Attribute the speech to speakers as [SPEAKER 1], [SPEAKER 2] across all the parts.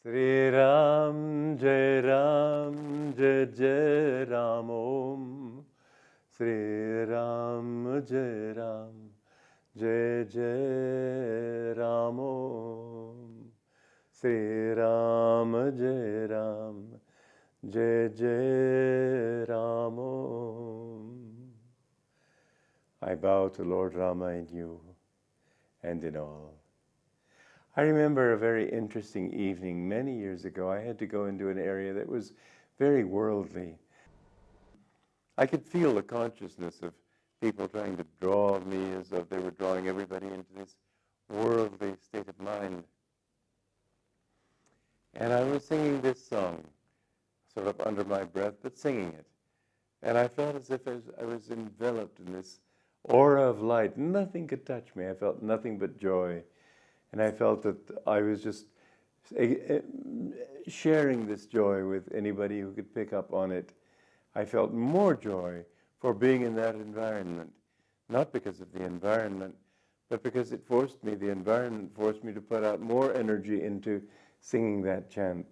[SPEAKER 1] Sri Ram, Jai Ram, Jai Jai Ram Om. Sri Ram, Jai Ram, Jai Jai Ram Om. Sri Ram, Jai Ram, Jai Jai Ram Om. I bow to Lord Rama in you and in all. I remember a very interesting evening many years ago. I had to go into an area that was very worldly. I could feel the consciousness of people trying to draw me as though they were drawing everybody into this worldly state of mind. And I was singing this song, sort of under my breath, but singing it. And I felt as if I was enveloped in this aura of light. Nothing could touch me. I felt nothing but joy. And I felt that I was just sharing this joy with anybody who could pick up on it. I felt more joy for being in that environment, not because of the environment, but because the environment forced me to put out more energy into singing that chant.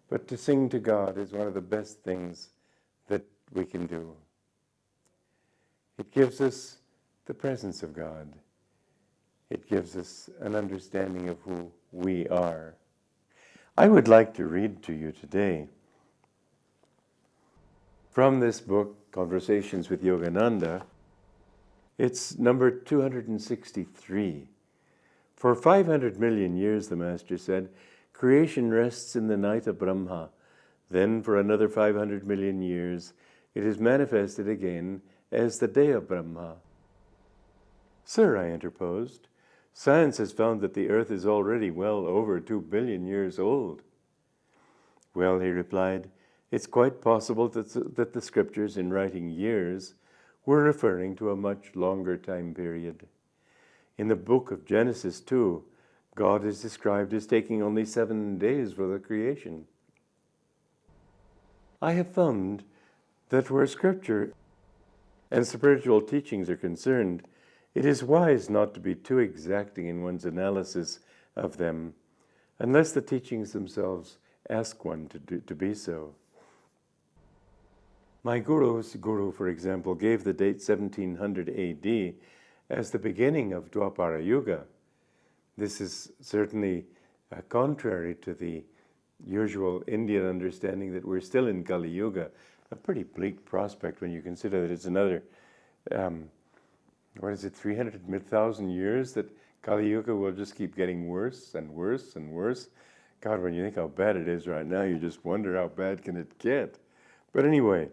[SPEAKER 1] But to sing to God is one of the best things that we can do. It gives us the presence of God. It gives us an understanding of who we are. I would like to read to you today from this book, Conversations with Yogananda. It's number 263. For 500 million years, the Master said, creation rests in the night of Brahma. Then for another 500 million years, it is manifested again as the day of Brahma. Sir, I interposed, science has found that the earth is already well over 2 billion years old. Well, he replied, it's quite possible that the scriptures in writing years were referring to a much longer time period. In the book of Genesis, too, God is described as taking only 7 days for the creation. I have found that where scripture and spiritual teachings are concerned, it is wise not to be too exacting in one's analysis of them, unless the teachings themselves ask one to be so. My guru's guru, for example, gave the date 1700 AD as the beginning of Dwapara Yuga. This is certainly contrary to the usual Indian understanding that we're still in Kali Yuga, a pretty bleak prospect when you consider that it's another 300,000 years that Kali Yuga will just keep getting worse and worse and worse. God, when you think how bad it is right now, you just wonder how bad can it get. But anyway,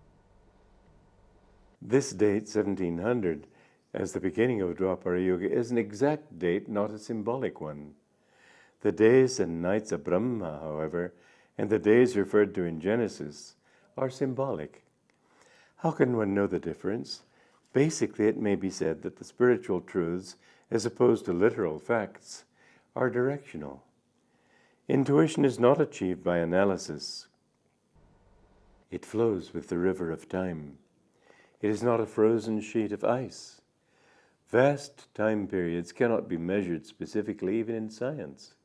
[SPEAKER 1] this date, 1700, as the beginning of Dwapara Yuga, is an exact date, not a symbolic one. The days and nights of Brahma, however, and the days referred to in Genesis, are symbolic. How can one know the difference? Basically, it may be said that the spiritual truths, as opposed to literal facts, are directional. Intuition is not achieved by analysis. It flows with the river of time. It is not a frozen sheet of ice. Vast time periods cannot be measured specifically, even in science.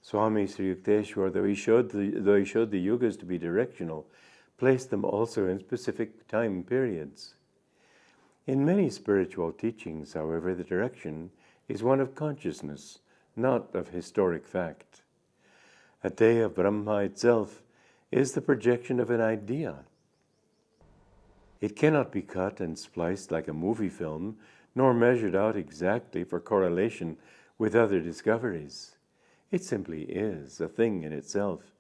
[SPEAKER 1] Swami Sri Yukteswar, though he showed the yugas to be directional, placed them also in specific time periods. In many spiritual teachings, however, the direction is one of consciousness, not of historic fact. A day of Brahma itself is the projection of an idea. It cannot be cut and spliced like a movie film, nor measured out exactly for correlation with other discoveries. It simply is a thing in itself,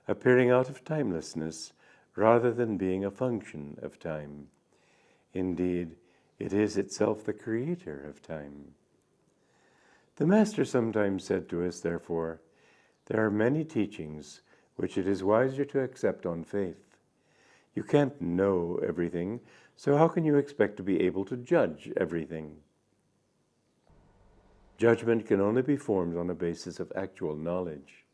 [SPEAKER 1] appearing out of timelessness rather than being a function of time. Indeed, it is itself the creator of time. The Master sometimes said to us, therefore, there are many teachings which it is wiser to accept on faith. You can't know everything, so how can you expect to be able to judge everything? Judgment can only be formed on a basis of actual knowledge.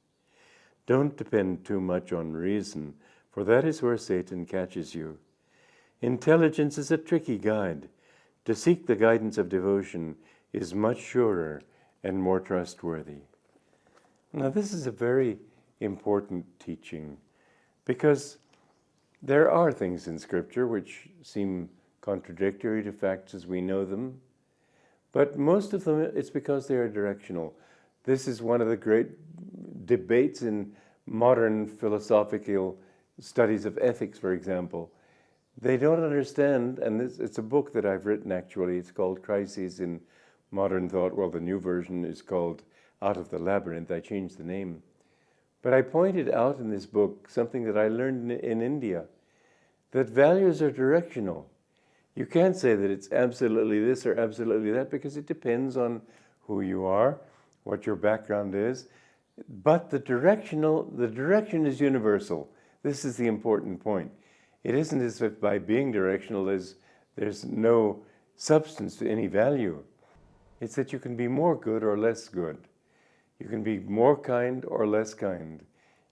[SPEAKER 1] Don't depend too much on reason, for that is where Satan catches you. Intelligence is a tricky guide. To seek the guidance of devotion is much surer and more trustworthy. Now, this is a very important teaching, because there are things in Scripture which seem contradictory to facts as we know them, but most of them, it's because they are directional. This is one of the great debates in modern philosophical studies of ethics, for example. They don't understand, and it's a book that I've written actually, it's called Crises in Modern Thought. Well, the new version is called Out of the Labyrinth. I changed the name. But I pointed out in this book something that I learned in India, that values are directional. You can't say that it's absolutely this or absolutely that, because it depends on who you are, what your background is. But the direction is universal. This is the important point. It isn't as if by being directional there's no substance to any value. It's that you can be more good or less good. You can be more kind or less kind.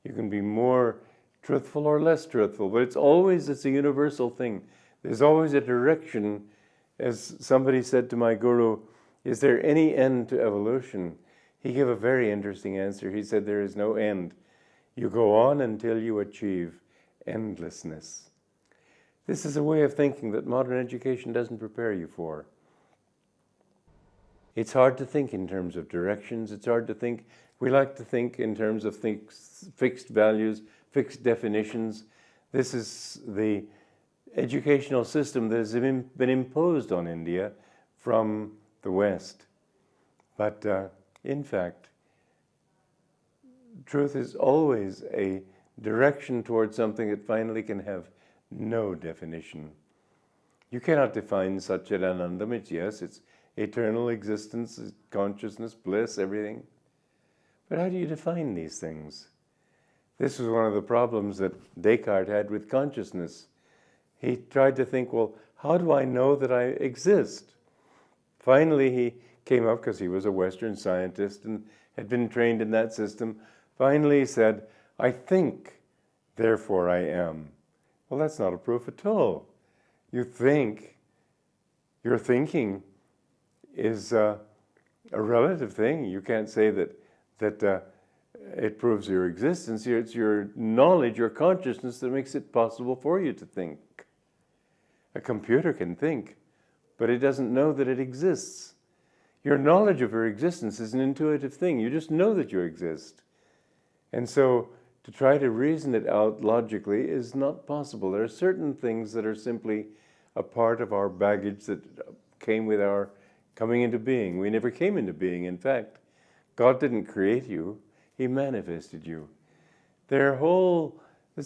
[SPEAKER 1] You can be more truthful or less truthful, but it's a universal thing. There's always a direction. As somebody said to my guru, is there any end to evolution? He gave a very interesting answer. He said, there is no end. You go on until you achieve endlessness. This is a way of thinking that modern education doesn't prepare you for. It's hard to think in terms of directions. It's hard to think. We like to think in terms of fixed values, fixed definitions. This is the educational system that has been imposed on India from the West. But in fact, truth is always a direction towards something that finally can have no definition. You cannot define such an Ananda. It's eternal existence, consciousness, bliss, everything. But how do you define these things? This was one of the problems that Descartes had with consciousness. He tried to think, well, how do I know that I exist? Finally, he came up, because he was a Western scientist and had been trained in that system, finally he said, I think, therefore I am. Well, that's not a proof at all. You think, your thinking is a relative thing. You can't say that it proves your existence. It's your knowledge, your consciousness that makes it possible for you to think. A computer can think, but it doesn't know that it exists. Your knowledge of your existence is an intuitive thing. You just know that you exist. And so to try to reason it out logically is not possible. There are certain things that are simply a part of our baggage that came with our coming into being. We never came into being. In fact, God didn't create you. He manifested you. There's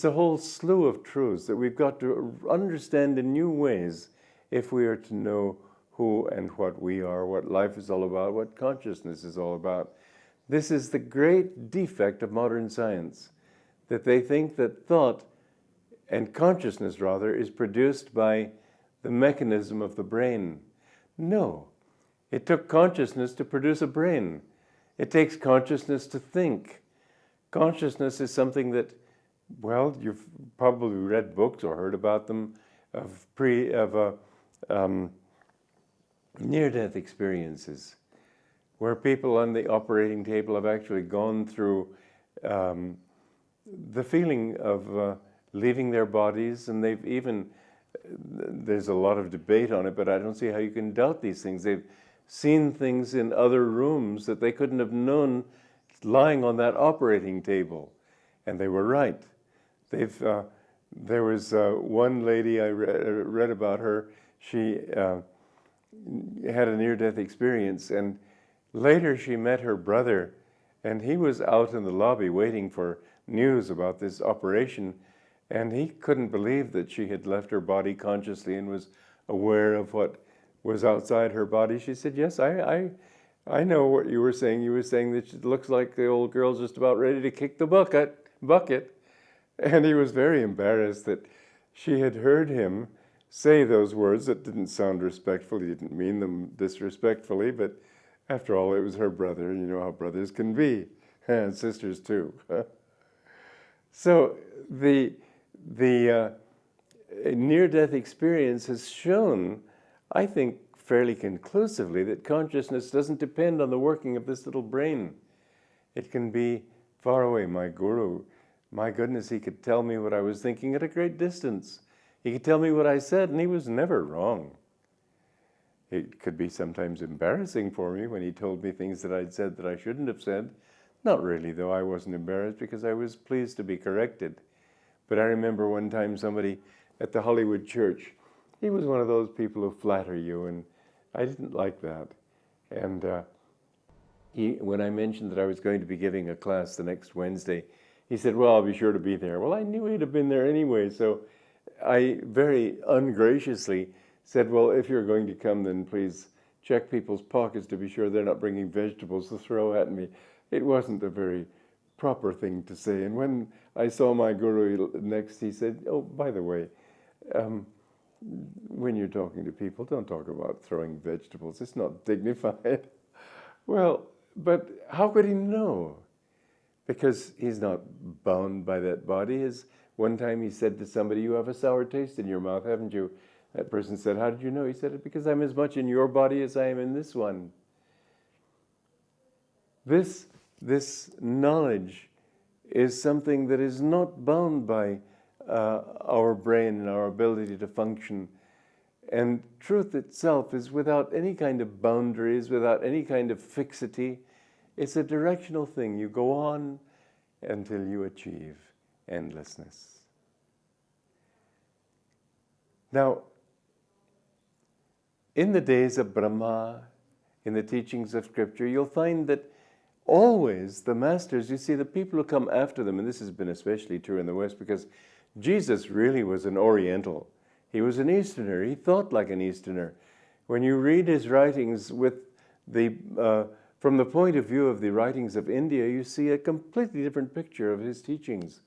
[SPEAKER 1] a whole slew of truths that we've got to understand in new ways if we are to know who and what we are, what life is all about, what consciousness is all about. This is the great defect of modern science, that they think that thought and consciousness, rather, is produced by the mechanism of the brain. No. It took consciousness to produce a brain. It takes consciousness to think. Consciousness is something that, well, you've probably read books or heard about them of near-death experiences, where people on the operating table have actually gone through the feeling of leaving their bodies, and they've even, there's a lot of debate on it, but I don't see how you can doubt these things. They've seen things in other rooms that they couldn't have known lying on that operating table, and they were right. There was one lady I read about her. She had a near-death experience, and later she met her brother, and he was out in the lobby waiting for news about this operation, and he couldn't believe that she had left her body consciously and was aware of what was outside her body. She said, yes, I know what you were saying. You were saying that it looks like the old girl's just about ready to kick the bucket. And he was very embarrassed that she had heard him say those words that didn't sound respectful. He didn't mean them disrespectfully, but after all, it was her brother. You know how brothers can be, and sisters too. So the near-death experience has shown, I think, fairly conclusively that consciousness doesn't depend on the working of this little brain. It can be far away. My guru, my goodness, he could tell me what I was thinking at a great distance. He could tell me what I said, and he was never wrong. It could be sometimes embarrassing for me when he told me things that I'd said that I shouldn't have said. Not really, though. I wasn't embarrassed because I was pleased to be corrected. But I remember one time somebody at the Hollywood church, he was one of those people who flatter you, and I didn't like that. And when I mentioned that I was going to be giving a class the next Wednesday, he said, well, I'll be sure to be there. Well, I knew he'd have been there anyway, so I very ungraciously said, well, if you're going to come, then please check people's pockets to be sure they're not bringing vegetables to throw at me. It wasn't a very proper thing to say. And when I saw my guru next, he said, oh, by the way, when you're talking to people, don't talk about throwing vegetables. It's not dignified. Well, but how could he know? Because he's not bound by that body. One time he said to somebody, you have a sour taste in your mouth, haven't you? That person said, how did you know? He said, because I'm as much in your body as I am in this one. This knowledge is something that is not bound by our brain and our ability to function. And truth itself is without any kind of boundaries, without any kind of fixity. It's a directional thing. You go on until you achieve endlessness. Now, in the days of Brahma, in the teachings of Scripture, you'll find that always the masters, you see, the people who come after them, and this has been especially true in the West, because Jesus really was an Oriental. He was an Easterner. He thought like an Easterner. When you read his writings from the point of view of the writings of India, you see a completely different picture of his teachings.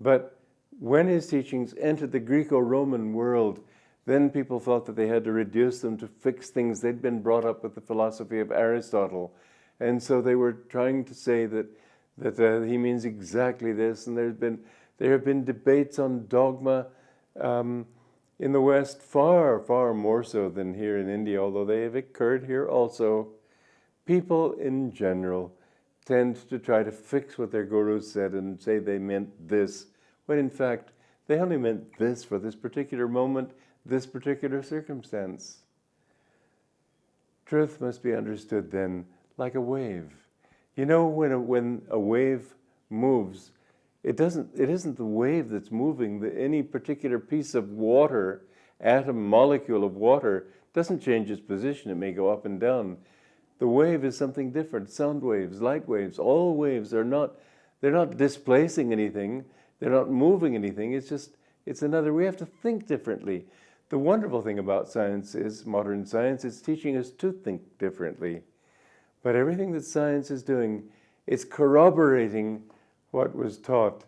[SPEAKER 1] But when his teachings entered the Greco-Roman world, then people thought that they had to reduce them to fixed things. They'd been brought up with the philosophy of Aristotle. And so they were trying to say that he means exactly this. And there have been debates on dogma in the West, far, far more so than here in India, although they have occurred here also. People in general tend to try to fix what their gurus said and say they meant this, when in fact they only meant this for this particular moment, this particular circumstance. Truth must be understood then like a wave. You know, when a wave moves, it isn't the wave that's moving. Any particular piece of water, atom, molecule of water, doesn't change its position. It may go up and down. The wave is something different. Sound waves, light waves, all waves they're not displacing anything. They're not moving anything. It's another. We have to think differently. The wonderful thing about science is, modern science, it's teaching us to think differently. But everything that science is doing, it's corroborating what was taught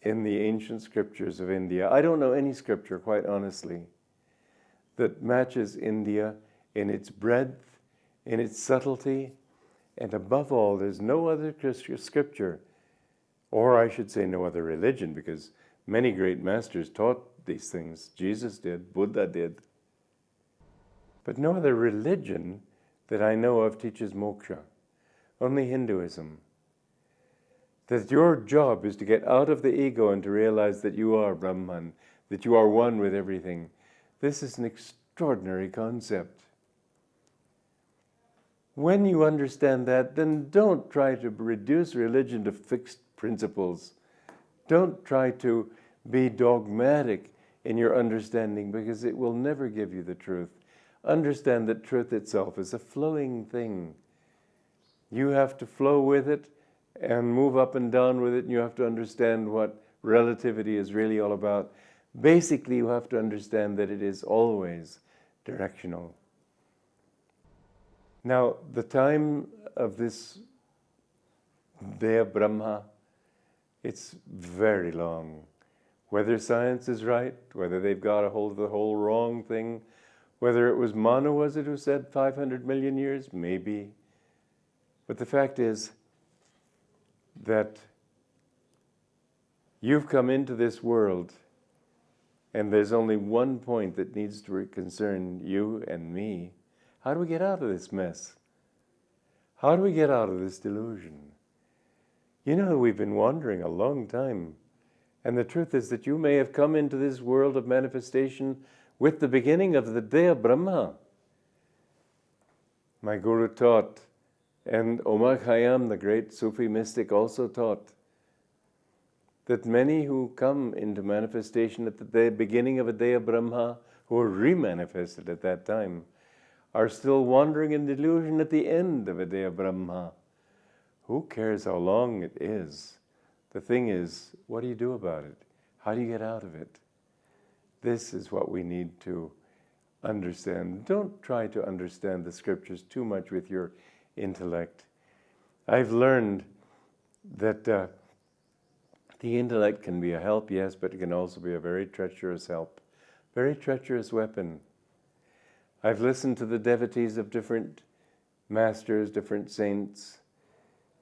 [SPEAKER 1] in the ancient scriptures of India. I don't know any scripture, quite honestly, that matches India in its breadth, in its subtlety, and above all, there's no other scripture, or I should say no other religion, because many great masters taught these things. Jesus did, Buddha did. But no other religion that I know of teaches moksha, only Hinduism. That your job is to get out of the ego and to realize that you are Brahman, that you are one with everything. This is an extraordinary concept. When you understand that, then don't try to reduce religion to fixed principles. Don't try to be dogmatic in your understanding, because it will never give you the truth. Understand that truth itself is a flowing thing. You have to flow with it and move up and down with it, and you have to understand what relativity is really all about. Basically, you have to understand that it is always directional. Now, the time of this day of Brahma, it's very long. Whether science is right, whether they've got a hold of the whole wrong thing, whether it was Manu, was it, who said 500 million years? Maybe. But the fact is that you've come into this world, and there's only one point that needs to concern you and me. How do we get out of this mess? How do we get out of this delusion? You know, we've been wandering a long time. And the truth is that you may have come into this world of manifestation with the beginning of the day of Brahma. My Guru taught, and Omar Khayyam, the great Sufi mystic, also taught, that many who come into manifestation at the beginning of a day of Brahma, who are re-manifested at that time, are still wandering in delusion at the end of a day of Brahma. Who cares how long it is? The thing is, what do you do about it? How do you get out of it? This is what we need to understand. Don't try to understand the scriptures too much with your intellect. I've learned that the intellect can be a help, yes, but it can also be a very treacherous help, very treacherous weapon. I've listened to the devotees of different masters, different saints,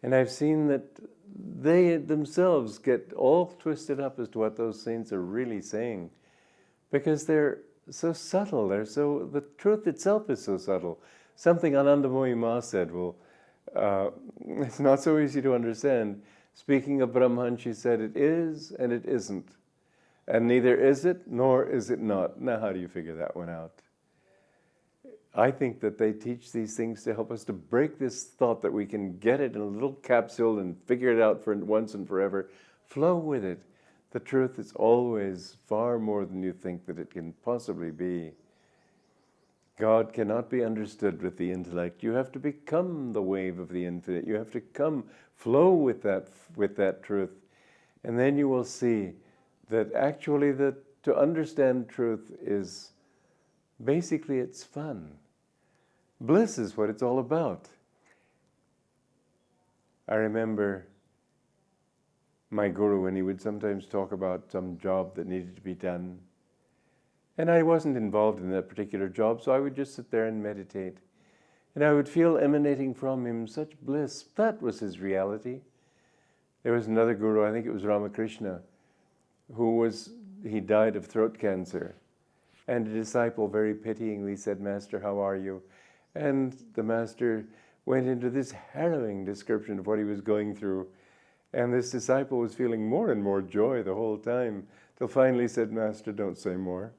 [SPEAKER 1] and I've seen that they themselves get all twisted up as to what those saints are really saying, because they're so subtle. The truth itself is so subtle. Something Ananda Ma said, it's not so easy to understand. Speaking of Brahman, she said, it is and it isn't. And neither is it nor is it not. Now, how do you figure that one out? I think that they teach these things to help us to break this thought that we can get it in a little capsule and figure it out for once and forever. Flow with it. The truth is always far more than you think that it can possibly be. God cannot be understood with the intellect. You have to become the wave of the infinite. You have to flow with that truth. And then you will see that actually to understand truth is basically it's fun. Bliss is what it's all about. I remember my Guru when he would sometimes talk about some job that needed to be done. And I wasn't involved in that particular job, so I would just sit there and meditate. And I would feel emanating from him such bliss. That was his reality. There was another Guru, I think it was Ramakrishna, he died of throat cancer. And a disciple very pityingly said, Master, how are you? And the Master went into this harrowing description of what he was going through. And this disciple was feeling more and more joy the whole time, till finally said, Master, don't say more.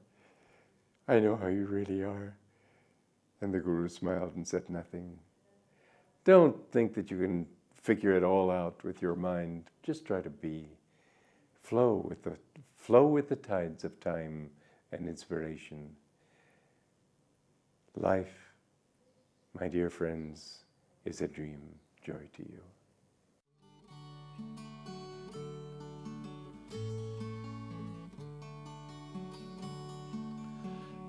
[SPEAKER 1] I know how you really are. And the Guru smiled and said nothing. Don't think that you can figure it all out with your mind. Just try to be. Flow with the tides of time and inspiration. Life, my dear friends, is a dream. Joy to you.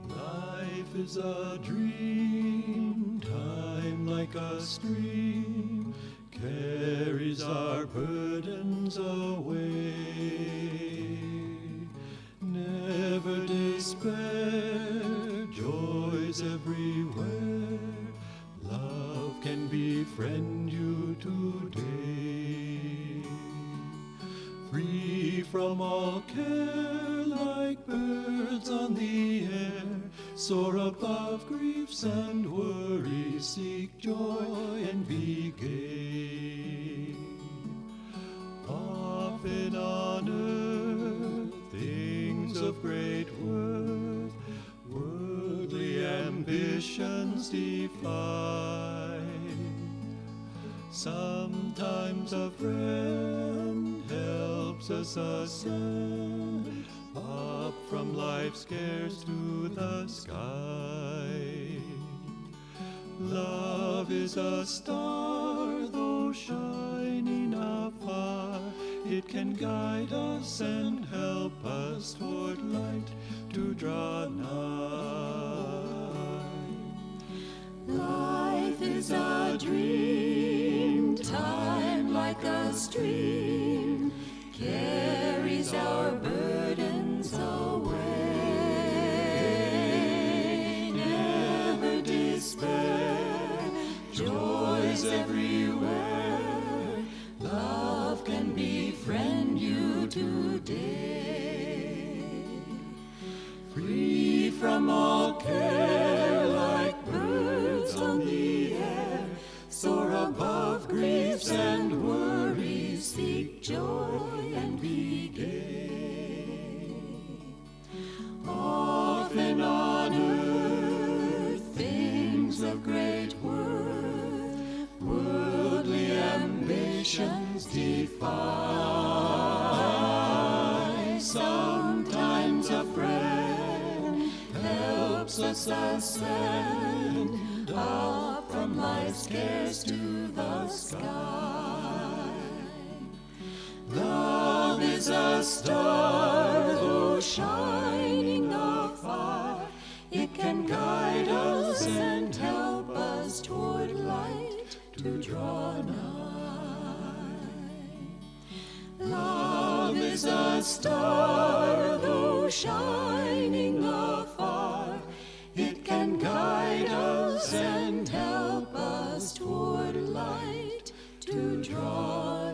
[SPEAKER 2] Life is a dream, time like a stream, carries our burdens away. Never despair, joys everywhere, love can befriend you today. Free from all care, like birds on the air, soar above griefs and worries, seek joy and be gay. Often on earth, things of great worth, worldly ambitions defy. Sometimes a friend helps us ascend up from life's cares to the sky. Love is a star, though shining afar, it can guide us and help us toward light to draw nigh.
[SPEAKER 3] Life is a dream, time like a stream, carries our burdens away. Never despair, joys everywhere, love can befriend you today. Free from all care, like birds on the air, soar above griefs and worries. joy, and be gay. Often on earth things of great worth, worldly ambitions defy. Sometimes a friend helps us ascend up from life's cares to the sky. Love is a star, though shining afar. It can guide us and help us toward light to draw nigh. Love is a star, though shining afar. It can guide us and help us toward light to draw